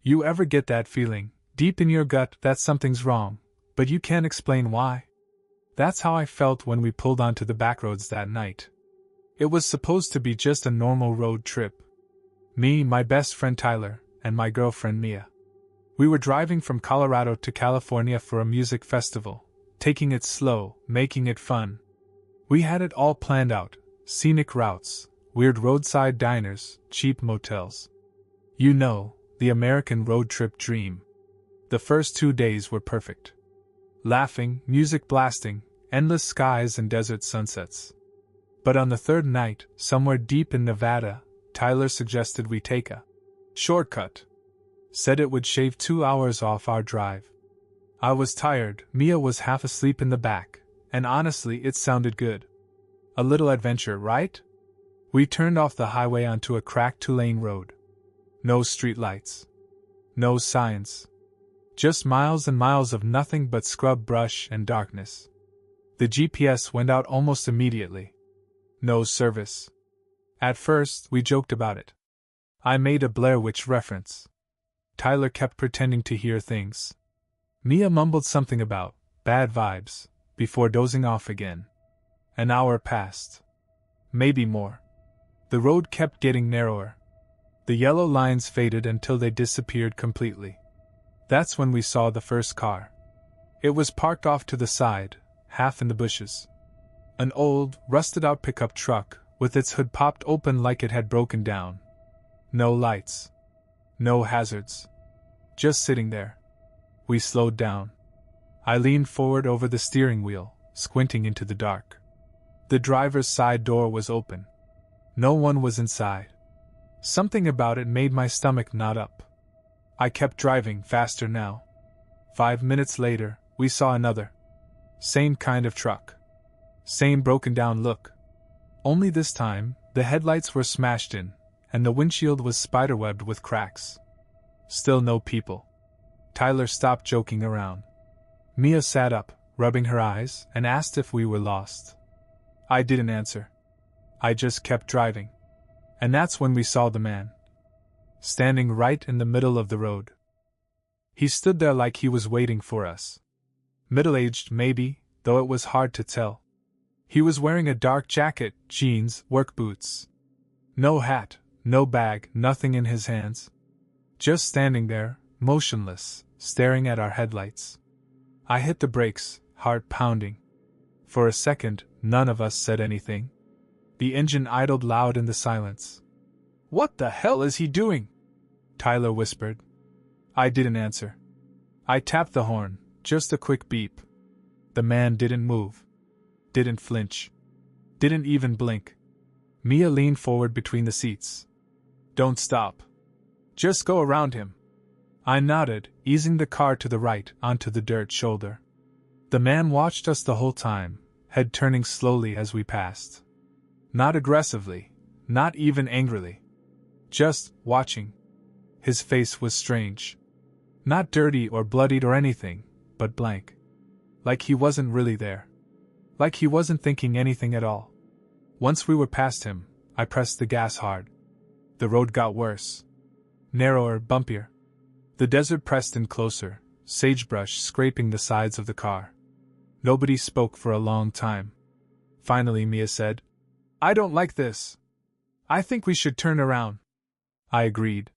You ever get that feeling, deep in your gut, that something's wrong, but you can't explain why? That's how I felt when we pulled onto the backroads that night. It was supposed to be just a normal road trip. Me, my best friend Tyler, and my girlfriend Mia. We were driving from Colorado to California for a music festival, taking it slow, making it fun. We had it all planned out, scenic routes, weird roadside diners, cheap motels. You know, the American road trip dream. The first 2 days were perfect. Laughing, music blasting, endless skies and desert sunsets. But on the third night, somewhere deep in Nevada, Tyler suggested we take a shortcut. Said it would shave 2 hours off our drive. I was tired, Mia was half asleep in the back, and honestly it sounded good. A little adventure, right? We turned off the highway onto a cracked 2-lane road. No streetlights. No signs. Just miles and miles of nothing but scrub brush and darkness. The GPS went out almost immediately. No service. At first, we joked about it. I made a Blair Witch reference. Tyler kept pretending to hear things. Mia mumbled something about bad vibes before dozing off again. An hour passed. Maybe more. The road kept getting narrower. The yellow lines faded until they disappeared completely. That's when we saw the first car. It was parked off to the side, half in the bushes. An old, rusted-out pickup truck, with its hood popped open like it had broken down. No lights. No hazards. Just sitting there. We slowed down. I leaned forward over the steering wheel, squinting into the dark. The driver's side door was open. No one was inside. Something about it made my stomach knot up. I kept driving faster now. 5 minutes later, we saw another. Same kind of truck. Same broken down look. Only this time, the headlights were smashed in, and the windshield was spiderwebbed with cracks. Still no people. Tyler stopped joking around. Mia sat up, rubbing her eyes, and asked if we were lost. I didn't answer. I just kept driving. And that's when we saw the man. Standing right in the middle of the road. He stood there like he was waiting for us. Middle-aged, maybe, though it was hard to tell. He was wearing a dark jacket, jeans, work boots. No hat, no bag, nothing in his hands. Just standing there, motionless, staring at our headlights. I hit the brakes, heart pounding. For a second, none of us said anything. The engine idled loud in the silence. "What the hell is he doing?" Tyler whispered. I didn't answer. I tapped the horn, just a quick beep. The man didn't move. Didn't flinch. Didn't even blink. Mia leaned forward between the seats. "Don't stop. Just go around him." I nodded, easing the car to the right, onto the dirt shoulder. The man watched us the whole time, head turning slowly as we passed. Not aggressively, not even angrily. Just watching. His face was strange. Not dirty or bloodied or anything, but blank. Like he wasn't really there. Like he wasn't thinking anything at all. Once we were past him, I pressed the gas hard. The road got worse. Narrower, bumpier. The desert pressed in closer, sagebrush scraping the sides of the car. Nobody spoke for a long time. Finally Mia said, "I don't like this. I think we should turn around." I agreed.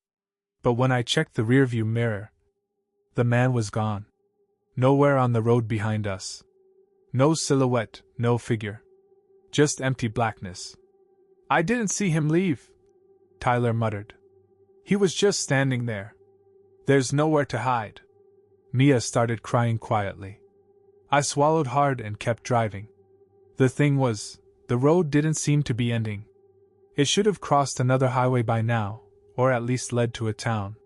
But when I checked the rearview mirror, the man was gone. Nowhere on the road behind us. No silhouette, no figure. Just empty blackness. "I didn't see him leave," Tyler muttered. "He was just standing there. There's nowhere to hide." Mia started crying quietly. I swallowed hard and kept driving. The thing was, the road didn't seem to be ending. It should have crossed another highway by now, or at least led to a town.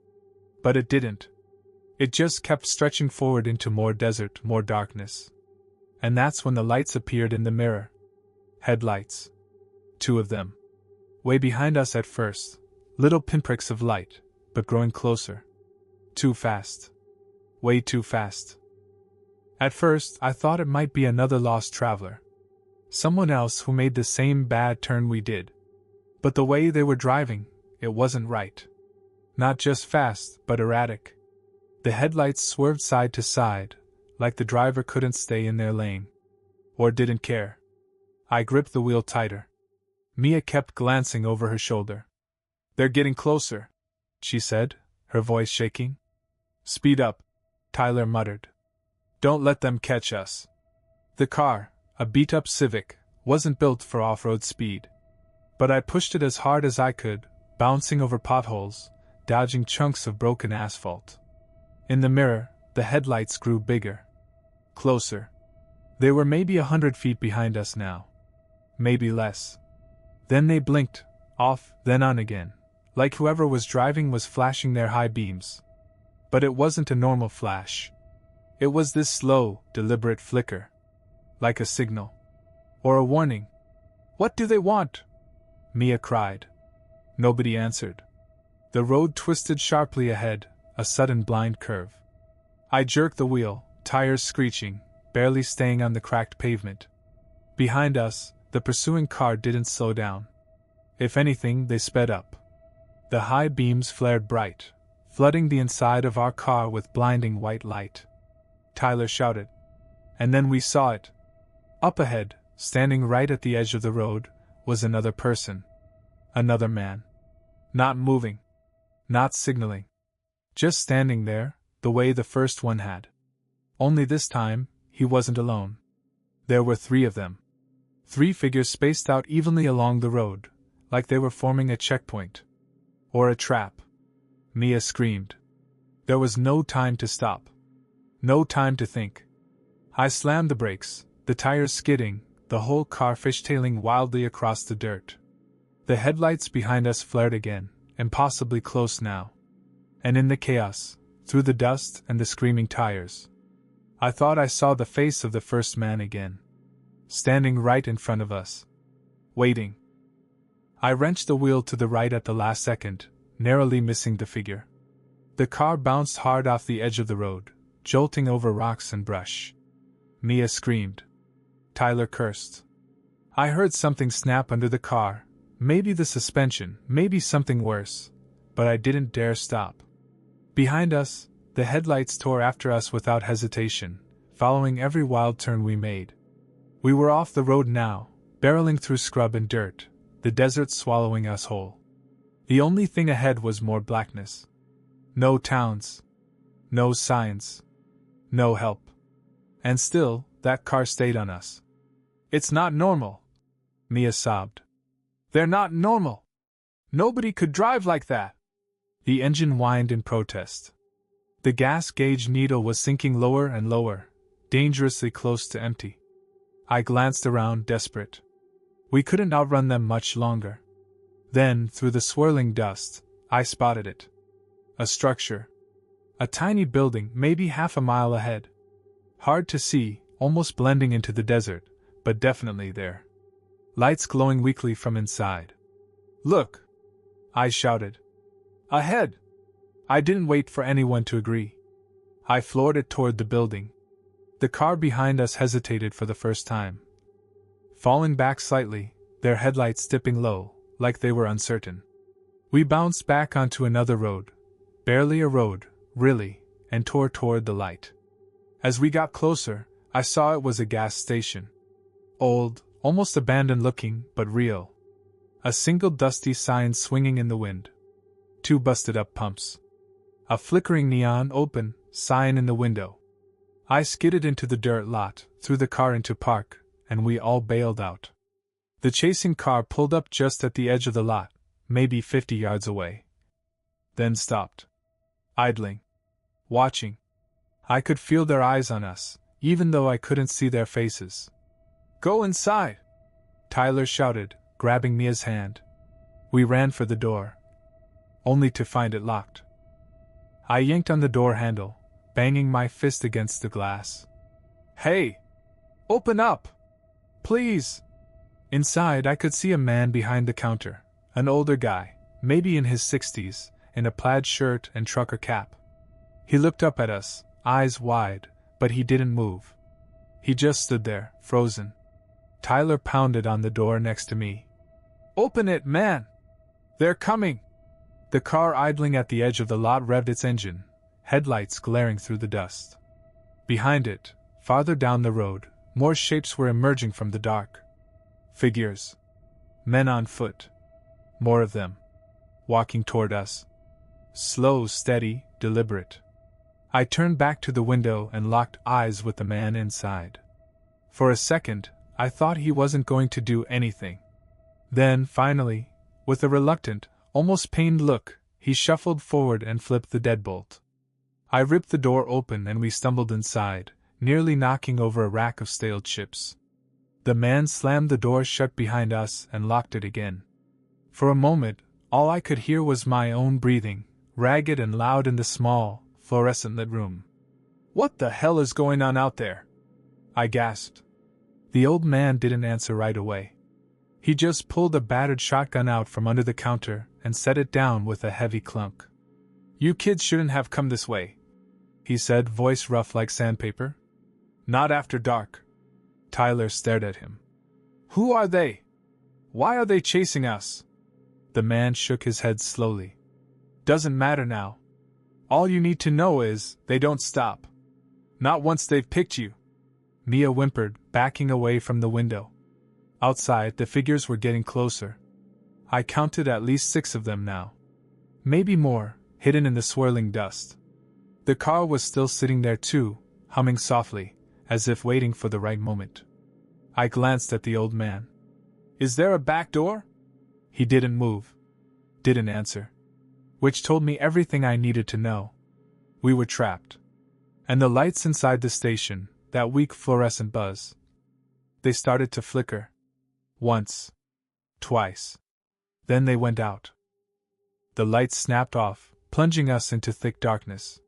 But it didn't. It just kept stretching forward into more desert, more darkness. And that's when the lights appeared in the mirror. Headlights. 2 of them. Way behind us at first, little pinpricks of light, but growing closer. Too fast. Way too fast. At first, I thought it might be another lost traveler. Someone else who made the same bad turn we did. But the way they were driving, it wasn't right. Not just fast, but erratic. The headlights swerved side to side, like the driver couldn't stay in their lane. Or didn't care. I gripped the wheel tighter. Mia kept glancing over her shoulder. "They're getting closer," she said, her voice shaking. "Speed up," Tyler muttered. "Don't let them catch us." The car, a beat-up Civic, wasn't built for off-road speed. But I pushed it as hard as I could, bouncing over potholes, dodging chunks of broken asphalt. In the mirror, the headlights grew bigger. Closer. They were maybe 100 feet behind us now. Maybe less. Then they blinked, off, then on again, like whoever was driving was flashing their high beams. But it wasn't a normal flash. It was this slow, deliberate flicker. Like a signal. Or a warning. "What do they want?" Mia cried. Nobody answered. The road twisted sharply ahead, a sudden blind curve. I jerked the wheel, tires screeching, barely staying on the cracked pavement. Behind us, the pursuing car didn't slow down. If anything, they sped up. The high beams flared bright, flooding the inside of our car with blinding white light. Tyler shouted. And then we saw it. Up ahead, standing right at the edge of the road, was another person. Another man. Not moving. Not signaling. Just standing there, the way the first one had. Only this time, he wasn't alone. There were 3 of them. 3 figures spaced out evenly along the road, like they were forming a checkpoint. Or a trap. Mia screamed. There was no time to stop. No time to think. I slammed the brakes, the tires skidding, the whole car fishtailing wildly across the dirt. The headlights behind us flared again, impossibly close now. And in the chaos, through the dust and the screaming tires, I thought I saw the face of the first man again. Standing right in front of us. Waiting. I wrenched the wheel to the right at the last second, narrowly missing the figure. The car bounced hard off the edge of the road, jolting over rocks and brush. Mia screamed. Tyler cursed. I heard something snap under the car, maybe the suspension, maybe something worse, but I didn't dare stop. Behind us, the headlights tore after us without hesitation, following every wild turn we made. We were off the road now, barreling through scrub and dirt, the desert swallowing us whole. The only thing ahead was more blackness. No towns. No signs. No help. And still, that car stayed on us. "It's not normal," Mia sobbed. "They're not normal. Nobody could drive like that." The engine whined in protest. The gas gauge needle was sinking lower and lower, dangerously close to empty. I glanced around, desperate. We couldn't outrun them much longer. Then, through the swirling dust, I spotted it. A structure. A tiny building, maybe half a mile ahead. Hard to see, almost blending into the desert, but definitely there. Lights glowing weakly from inside. "Look!" I shouted. "Ahead!" I didn't wait for anyone to agree. I floored it toward the building. The car behind us hesitated for the first time. Falling back slightly, their headlights dipping low, like they were uncertain. We bounced back onto another road. Barely a road, really, and tore toward the light. As we got closer, I saw it was a gas station. Old, almost abandoned looking, but real. A single dusty sign swinging in the wind. 2 busted up pumps. A flickering neon open sign in the window. I skidded into the dirt lot, threw the car into park, and we all bailed out. The chasing car pulled up just at the edge of the lot, maybe 50 yards away. Then stopped. Idling. Watching. I could feel their eyes on us, even though I couldn't see their faces. "Go inside!" Tyler shouted, grabbing Mia's hand. We ran for the door. Only to find it locked. I yanked on the door handle, banging my fist against the glass. "Hey! Open up! Please!" Inside I could see a man behind the counter, an older guy, maybe in his 60s, in a plaid shirt and trucker cap. He looked up at us, eyes wide, but he didn't move. He just stood there, frozen. Tyler pounded on the door next to me. "Open it, man! They're coming! The car idling at the edge of the lot revved its engine, headlights glaring through the dust. Behind it, farther down the road, more shapes were emerging from the dark. Figures. Men on foot. More of them. Walking toward us. Slow, steady, deliberate. I turned back to the window and locked eyes with the man inside. For a second, I thought he wasn't going to do anything. Then, finally, with a reluctant, almost pained look, he shuffled forward and flipped the deadbolt. I ripped the door open and we stumbled inside, nearly knocking over a rack of stale chips. The man slammed the door shut behind us and locked it again. For a moment, all I could hear was my own breathing, ragged and loud in the small, fluorescent-lit room. "What the hell is going on out there?" I gasped. The old man didn't answer right away. He just pulled a battered shotgun out from under the counter and set it down with a heavy clunk. "You kids shouldn't have come this way," he said, voice rough like sandpaper. "Not after dark." Tyler stared at him. "Who are they? Why are they chasing us?" The man shook his head slowly. "Doesn't matter now. All you need to know is, they don't stop. Not once they've picked you." Mia whimpered, backing away from the window. Outside, the figures were getting closer. I counted at least 6 of them now. Maybe more, hidden in the swirling dust. The car was still sitting there too, humming softly, as if waiting for the right moment. I glanced at the old man. "Is there a back door?" He didn't move. Didn't answer. Which told me everything I needed to know. We were trapped. And the lights inside the station, that weak fluorescent buzz. They started to flicker. Once. Twice. Then they went out. The lights snapped off, plunging us into thick darkness.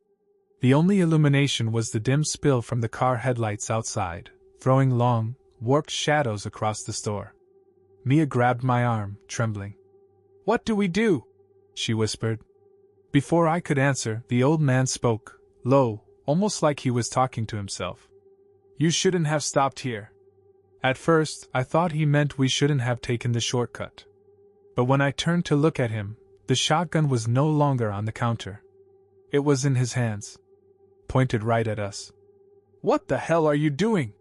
The only illumination was the dim spill from the car headlights outside, throwing long, warped shadows across the store. Mia grabbed my arm, trembling. "What do we do?" she whispered. Before I could answer, the old man spoke, low, almost like he was talking to himself. "You shouldn't have stopped here." At first, I thought he meant we shouldn't have taken the shortcut. But when I turned to look at him, the shotgun was no longer on the counter. It was in his hands. Pointed right at us. "What the hell are you doing?"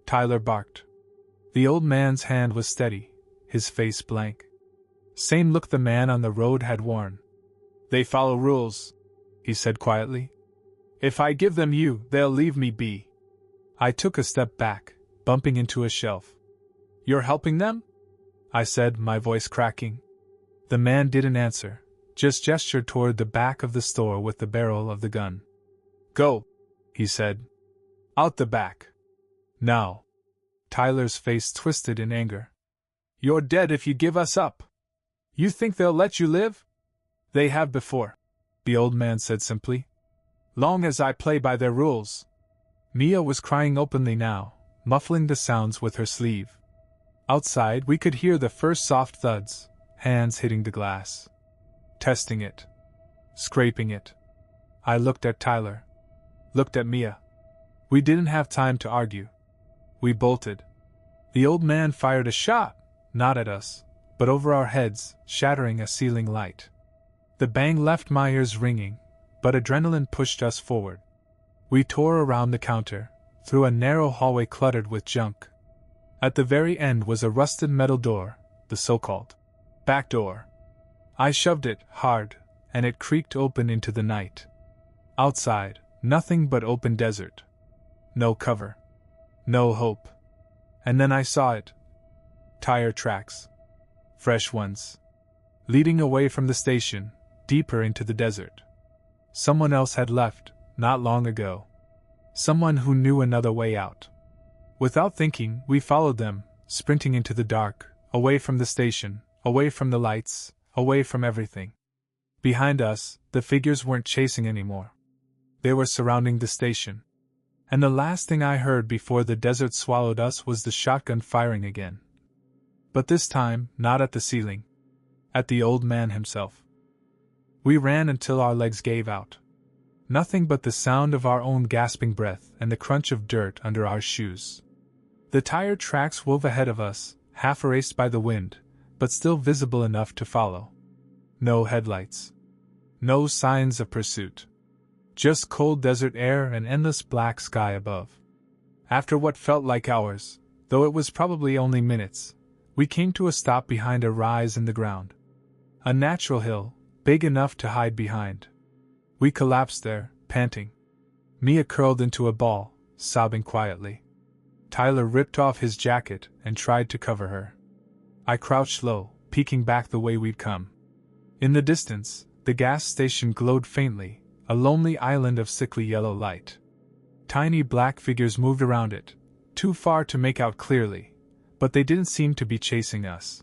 Tyler barked. The old man's hand was steady, his face blank. Same look the man on the road had worn. "They follow rules," he said quietly. "If I give them you, they'll leave me be." I took a step back, bumping into a shelf. "You're helping them?" I said, my voice cracking. The man didn't answer, just gestured toward the back of the store with the barrel of the gun. "Go," he said. "Out the back. Now." Tyler's face twisted in anger. "You're dead if you give us up. You think they'll let you live?" "They have before," the old man said simply. "Long as I play by their rules." Mia was crying openly now, muffling the sounds with her sleeve. Outside, we could hear the first soft thuds, hands hitting the glass. Testing it. Scraping it. I looked at Tyler. Looked at Mia. We didn't have time to argue. We bolted. The old man fired a shot, not at us, but over our heads, shattering a ceiling light. The bang left my ears ringing, but adrenaline pushed us forward. We tore around the counter, through a narrow hallway cluttered with junk. At the very end was a rusted metal door, the so-called back door. I shoved it hard, and it creaked open into the night. Outside, nothing but open desert. No cover. No hope. And then I saw it. Tire tracks. Fresh ones. Leading away from the station, deeper into the desert. Someone else had left, not long ago. Someone who knew another way out. Without thinking, we followed them, sprinting into the dark, away from the station, away from the lights, away from everything. Behind us, the figures weren't chasing anymore. They were surrounding the station. And the last thing I heard before the desert swallowed us was the shotgun firing again. But this time, not at the ceiling. At the old man himself. We ran until our legs gave out. Nothing but the sound of our own gasping breath and the crunch of dirt under our shoes. The tire tracks wove ahead of us, half erased by the wind, but still visible enough to follow. No headlights. No signs of pursuit. Just cold desert air and endless black sky above. After what felt like hours, though it was probably only minutes, we came to a stop behind a rise in the ground. A natural hill, big enough to hide behind. We collapsed there, panting. Mia curled into a ball, sobbing quietly. Tyler ripped off his jacket and tried to cover her. I crouched low, peeking back the way we'd come. In the distance, the gas station glowed faintly, a lonely island of sickly yellow light. Tiny black figures moved around it, too far to make out clearly, but they didn't seem to be chasing us.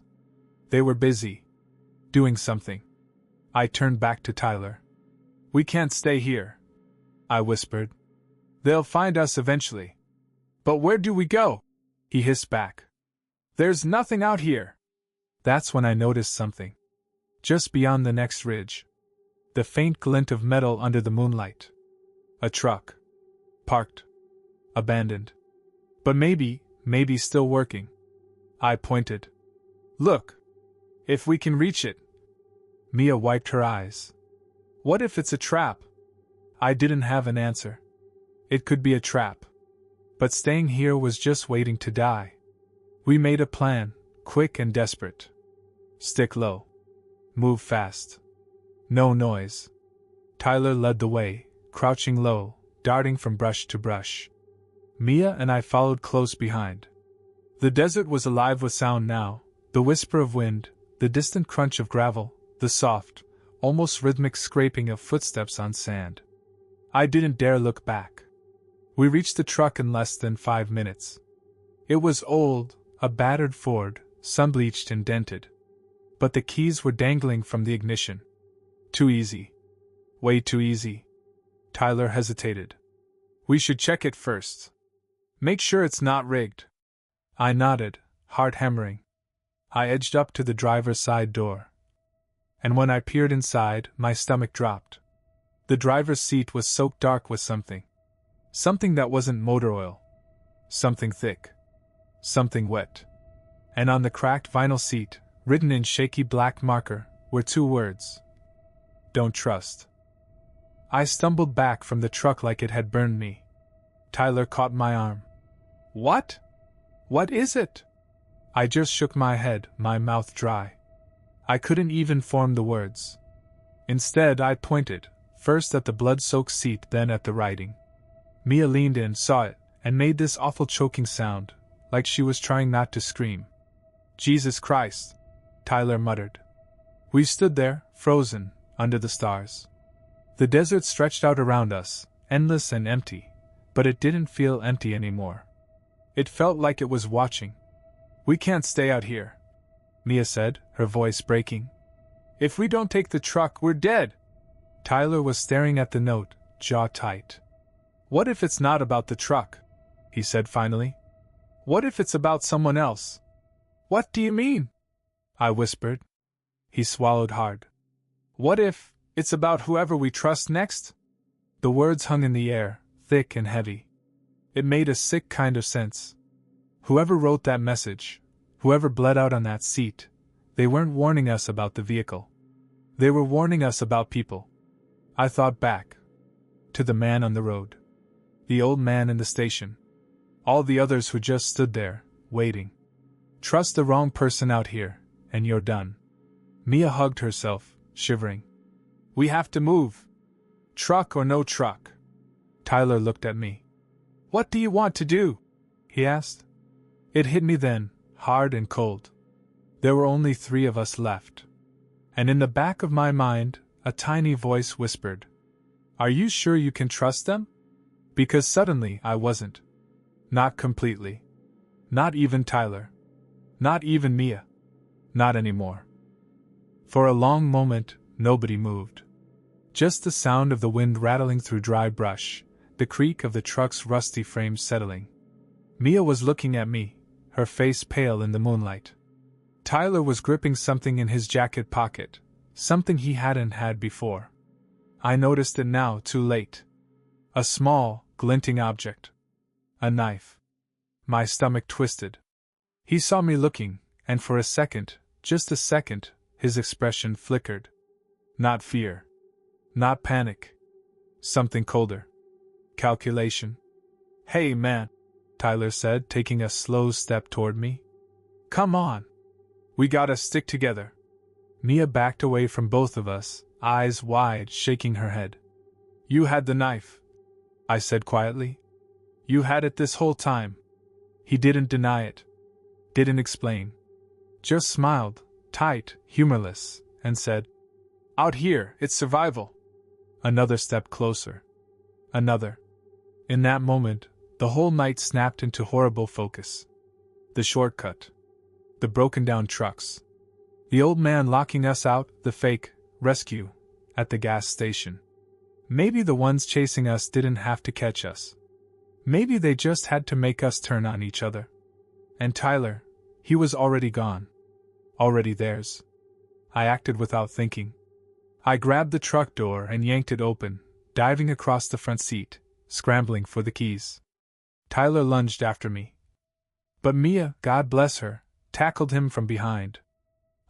They were busy. Doing something. I turned back to Tyler. "We can't stay here," I whispered. "They'll find us eventually." "But where do we go?" he hissed back. "There's nothing out here." That's when I noticed something. Just beyond the next ridge. The faint glint of metal under the moonlight. A truck. Parked. Abandoned. But maybe still working. I pointed. "Look. If we can reach it." Mia wiped her eyes. "What if it's a trap?" I didn't have an answer. It could be a trap. But staying here was just waiting to die. We made a plan, quick and desperate. Stick low. Move fast. No noise. Tyler led the way, crouching low, darting from brush to brush. Mia and I followed close behind. The desert was alive with sound now, the whisper of wind, the distant crunch of gravel, the soft, almost rhythmic scraping of footsteps on sand. I didn't dare look back. We reached the truck in less than 5 minutes. It was old, a battered Ford, sun-bleached and dented. But the keys were dangling from the ignition. Too easy. Way too easy. Tyler hesitated. "We should check it first. Make sure it's not rigged." I nodded, heart hammering. I edged up to the driver's side door. And when I peered inside, my stomach dropped. The driver's seat was soaked dark with something. Something that wasn't motor oil. Something thick. Something wet. And on the cracked vinyl seat, written in shaky black marker, were 2 words. "Don't trust." I stumbled back from the truck like it had burned me. Tyler caught my arm. "What? What is it?" I just shook my head, my mouth dry. I couldn't even form the words. Instead, I pointed, first at the blood-soaked seat, then at the writing. Mia leaned in, saw it, and made this awful choking sound, like she was trying not to scream. "Jesus Christ," Tyler muttered. We stood there, frozen, under the stars. The desert stretched out around us, endless and empty, but it didn't feel empty anymore. It felt like it was watching. "We can't stay out here," Mia said, her voice breaking. "If we don't take the truck, we're dead." Tyler was staring at the note, jaw tight. "What if it's not about the truck?" he said finally. "What if it's about someone else?" "What do you mean?" I whispered. He swallowed hard. "What if it's about whoever we trust next?" The words hung in the air, thick and heavy. It made a sick kind of sense. Whoever wrote that message, whoever bled out on that seat, they weren't warning us about the vehicle. They were warning us about people. I thought back. To the man on the road. The old man in the station. All the others who just stood there, waiting. Trust the wrong person out here, and you're done. Mia hugged herself, shivering. "We have to move. Truck or no truck." Tyler looked at me. "What do you want to do?" he asked. It hit me then, hard and cold. There were only 3 of us left. And in the back of my mind, a tiny voice whispered, "Are you sure you can trust them?" Because suddenly I wasn't. Not completely. Not even Tyler. Not even Mia. Not anymore. For a long moment, nobody moved. Just the sound of the wind rattling through dry brush, the creak of the truck's rusty frame settling. Mia was looking at me, her face pale in the moonlight. Tyler was gripping something in his jacket pocket, something he hadn't had before. I noticed it now, too late. A small, glinting object. A knife. My stomach twisted. He saw me looking, and for a second, just a second, his expression flickered. Not fear. Not panic. Something colder. Calculation. Hey man, Tyler said, taking a slow step toward me. Come on. We gotta stick together. Mia backed away from both of us, eyes wide, shaking her head. You had the knife, I said quietly. You had it this whole time. He didn't deny it. Didn't explain. Just smiled, tight, humorless, and said, Out here, it's survival. Another step closer. Another. In that moment, the whole night snapped into horrible focus. The shortcut. The broken down trucks. The old man locking us out, the fake rescue at the gas station. Maybe the ones chasing us didn't have to catch us. Maybe they just had to make us turn on each other. And Tyler, he was already gone. Already theirs. I acted without thinking. I grabbed the truck door and yanked it open, diving across the front seat, scrambling for the keys. Tyler lunged after me. But Mia, God bless her, tackled him from behind.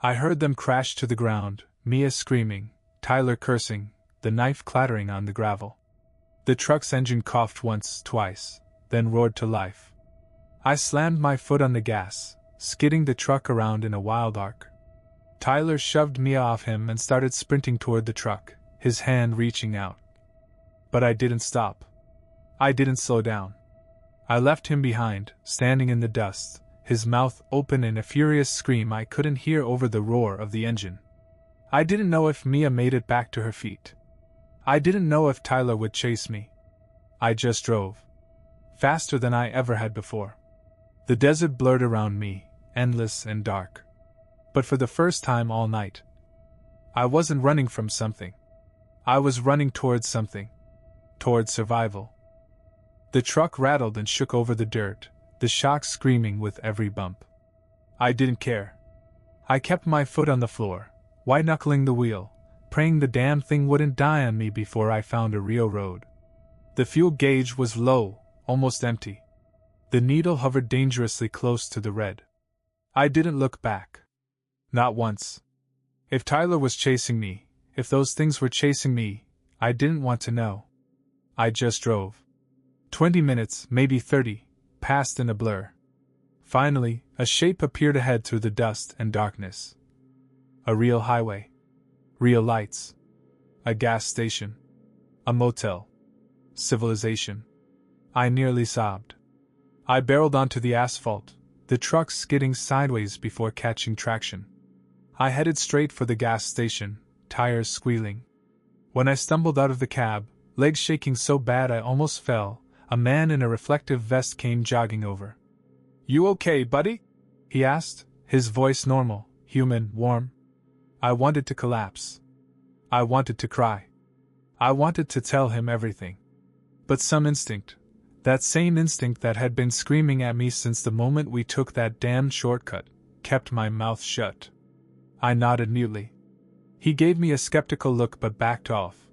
I heard them crash to the ground, Mia screaming, Tyler cursing, the knife clattering on the gravel. The truck's engine coughed once, twice, then roared to life. I slammed my foot on the gas, skidding the truck around in a wild arc. Tyler shoved Mia off him and started sprinting toward the truck, his hand reaching out. But I didn't stop. I didn't slow down. I left him behind, standing in the dust, his mouth open in a furious scream I couldn't hear over the roar of the engine. I didn't know if Mia made it back to her feet. I didn't know if Tyler would chase me. I just drove. Faster than I ever had before. The desert blurred around me, endless and dark. But for the first time all night, I wasn't running from something. I was running towards something. Towards survival. The truck rattled and shook over the dirt, the shock screaming with every bump. I didn't care. I kept my foot on the floor, white-knuckling the wheel, praying the damn thing wouldn't die on me before I found a real road. The fuel gauge was low, almost empty. The needle hovered dangerously close to the red. I didn't look back. Not once. If Tyler was chasing me, if those things were chasing me, I didn't want to know. I just drove. 20 minutes, maybe 30, passed in a blur. Finally, a shape appeared ahead through the dust and darkness. A real highway. Real lights. A gas station. A motel. Civilization. I nearly sobbed. I barreled onto the asphalt, the truck skidding sideways before catching traction. I headed straight for the gas station, tires squealing. When I stumbled out of the cab, legs shaking so bad I almost fell, a man in a reflective vest came jogging over. You okay, buddy? He asked, his voice normal, human, warm. I wanted to collapse. I wanted to cry. I wanted to tell him everything. But some instinct, that same instinct that had been screaming at me since the moment we took that damned shortcut, kept my mouth shut. I nodded mutely. He gave me a skeptical look but backed off.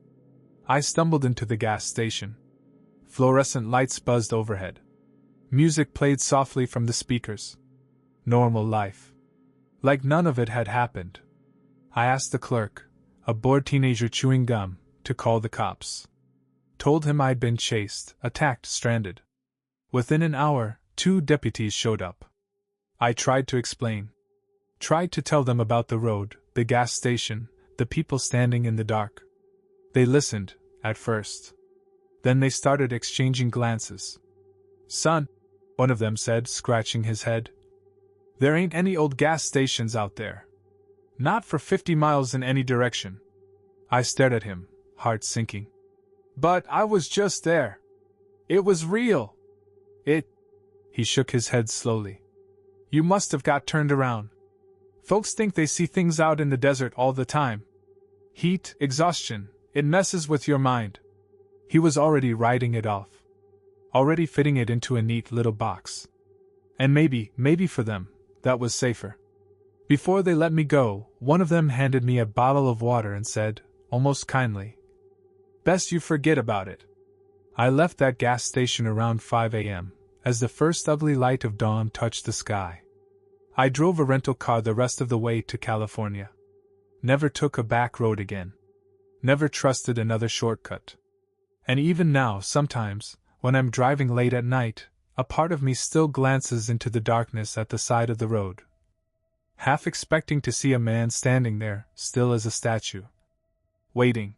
I stumbled into the gas station. Fluorescent lights buzzed overhead. Music played softly from the speakers. Normal life. Like none of it had happened. I asked the clerk, a bored teenager chewing gum, to call the cops. Told him I'd been chased, attacked, stranded. Within an hour, 2 deputies showed up. I tried to explain. Tried to tell them about the road, the gas station, the people standing in the dark. They listened, at first. Then they started exchanging glances. Son, one of them said, scratching his head. There ain't any old gas stations out there. Not for 50 miles in any direction. I stared at him, heart sinking. But I was just there. It was real. He shook his head slowly. You must have got turned around. Folks think they see things out in the desert all the time. Heat, exhaustion, it messes with your mind. He was already writing it off. Already fitting it into a neat little box. And maybe for them, that was safer. Before they let me go, one of them handed me a bottle of water and said, almost kindly, Best you forget about it. I left that gas station around 5 a.m., as the first ugly light of dawn touched the sky. I drove a rental car the rest of the way to California. Never took a back road again. never trusted another shortcut. And even now, sometimes, when I'm driving late at night, a part of me still glances into the darkness at the side of the road, half expecting to see a man standing there, still as a statue, waiting,